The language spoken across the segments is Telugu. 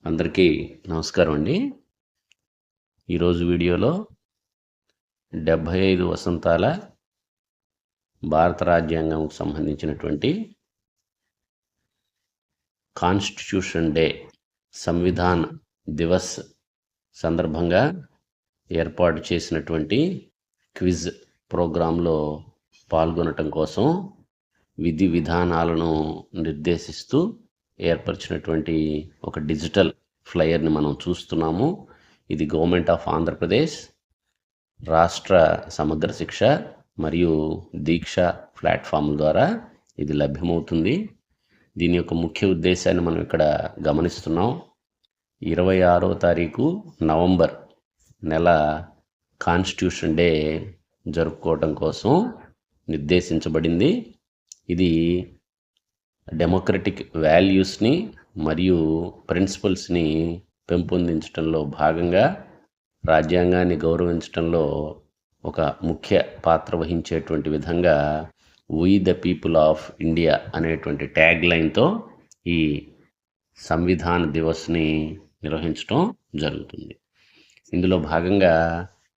అందరికీ నమస్కారం అండి. ఈరోజు వీడియోలో 75 వసంతాల భారత రాజ్యాంగంకు సంబంధించినటువంటి కాన్స్టిట్యూషన్ డే సంవిధాన్ దివస్ సందర్భంగా ఏర్పాటు చేసినటువంటి క్విజ్ ప్రోగ్రాంలో పాల్గొనటం కోసం విధి విధానాలను నిర్దేశిస్తూ ఏర్పరిచినటువంటి ఒక డిజిటల్ ఫ్లయర్ని మనం చూస్తున్నాము. ఇది గవర్నమెంట్ ఆఫ్ ఆంధ్రప్రదేశ్ రాష్ట్ర సమగ్ర శిక్ష మరియు దీక్ష ప్లాట్ఫామ్ ద్వారా ఇది లభ్యమవుతుంది. దీని యొక్క ముఖ్య ఉద్దేశాన్ని మనం ఇక్కడ గమనిస్తున్నాం. 26వ తారీఖు నవంబర్ నెల కాన్స్టిట్యూషన్ డే జరుపుకోవటం కోసం నిర్దేశించబడింది. ఇది డెమోక్రటిక్ వాల్యూస్ని మరియు ప్రిన్సిపల్స్ని పెంపొందించడంలో భాగంగా రాజ్యాంగాన్ని గౌరవించడంలో ఒక ముఖ్య పాత్ర వహించేటువంటి విధంగా we the people of India అనేటువంటి ట్యాగ్ లైన్తో ఈ సంవిధాన్ దివస్ని నిర్వహించడం జరుగుతుంది. ఇందులో భాగంగా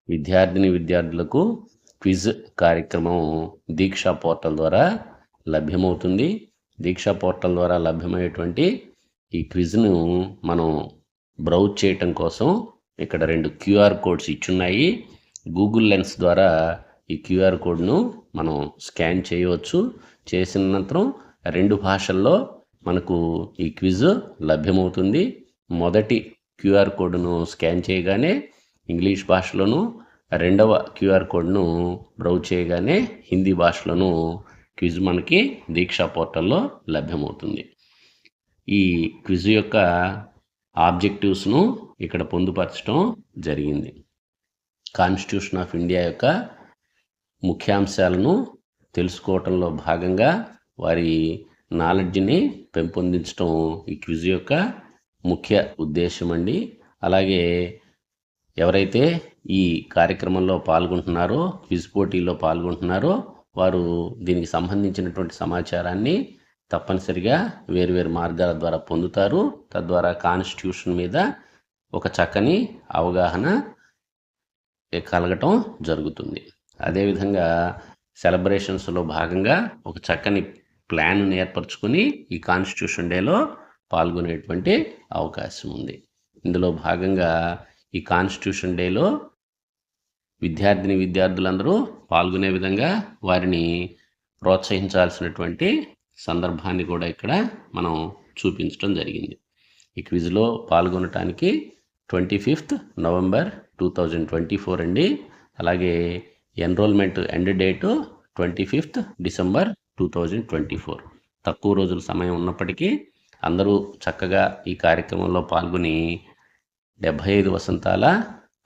విద్యార్థులకు క్విజ్ కార్యక్రమం దీక్షా పోర్టల్ ద్వారా లభ్యమవుతుంది. దీక్షా పోర్టల్ ద్వారా లభ్యమయ్యేటువంటి ఈ క్విజ్ను మనం బ్రౌజ్ చేయటం కోసం ఇక్కడ 2 క్యూఆర్ కోడ్స్ ఇచ్చున్నాయి. గూగుల్ లెన్స్ ద్వారా ఈ క్యూఆర్ కోడ్ను మనం స్కాన్ చేయవచ్చు. చేసిన అనంతరం 2 భాషల్లో మనకు ఈ క్విజ్ లభ్యమవుతుంది. మొదటి క్యూఆర్ కోడ్ను స్కాన్ చేయగానే ఇంగ్లీష్ భాషలోను, రెండవ క్యూఆర్ కోడ్ను బ్రౌజ్ చేయగానే హిందీ భాషలోను క్విజ్ మనకి దీక్షా పోర్టల్లో లభ్యమవుతుంది. ఈ క్విజ్ యొక్క ఆబ్జెక్టివ్స్ను ఇక్కడ పొందుపరచడం జరిగింది. కాన్స్టిట్యూషన్ ఆఫ్ ఇండియా యొక్క ముఖ్యాంశాలను తెలుసుకోవటంలో భాగంగా వారి నాలెడ్జ్ని పెంపొందించడం ఈ క్విజ్ యొక్క ముఖ్య ఉద్దేశం అండి. అలాగే ఎవరైతే ఈ కార్యక్రమంలో పాల్గొంటున్నారో, క్విజ్ పోటీలో పాల్గొంటున్నారో వారు దీనికి సంబంధించినటువంటి సమాచారాన్ని తప్పనిసరిగా వేరువేరు మార్గాల ద్వారా పొందుతారు. తద్వారా కాన్స్టిట్యూషన్ మీద ఒక చక్కని అవగాహన కలగటం జరుగుతుంది. అదేవిధంగా సెలబ్రేషన్స్లో భాగంగా ఒక చక్కని ప్లాన్ను ఏర్పరచుకొని ఈ కాన్స్టిట్యూషన్ డేలో పాల్గొనేటువంటి అవకాశం ఉంది. ఇందులో భాగంగా ఈ కాన్స్టిట్యూషన్ డేలో విద్యార్థులందరూ పాల్గొనే విధంగా వారిని ప్రోత్సహించాల్సినటువంటి సందర్భాన్ని కూడా ఇక్కడ మనం చూపించడం జరిగింది. ఈ క్విజ్లో పాల్గొనటానికి 25th నవంబర్ 2024 అండి. అలాగే enrolment end date 25th December 2024. తక్కువ రోజుల సమయం ఉన్నప్పటికీ అందరూ చక్కగా ఈ కార్యక్రమంలో పాల్గొని 75 వసంతాల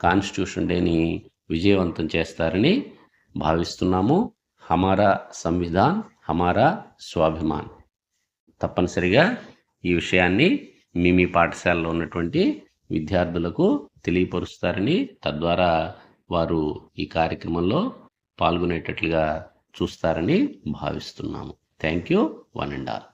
కాన్స్టిట్యూషన్ డేని విజయవంతం చేస్తారని భావిస్తున్నాము. హమారా సంవిధాన్ హమారా స్వాభిమాన్. తప్పనిసరిగా ఈ విషయాన్ని మీ పాఠశాలలో ఉన్నటువంటి విద్యార్థులకు తెలియపరుస్తారని, తద్వారా వారు ఈ కార్యక్రమంలో పాల్గొనేటట్లుగా చూస్తారని భావిస్తున్నాము. Thank you one and all.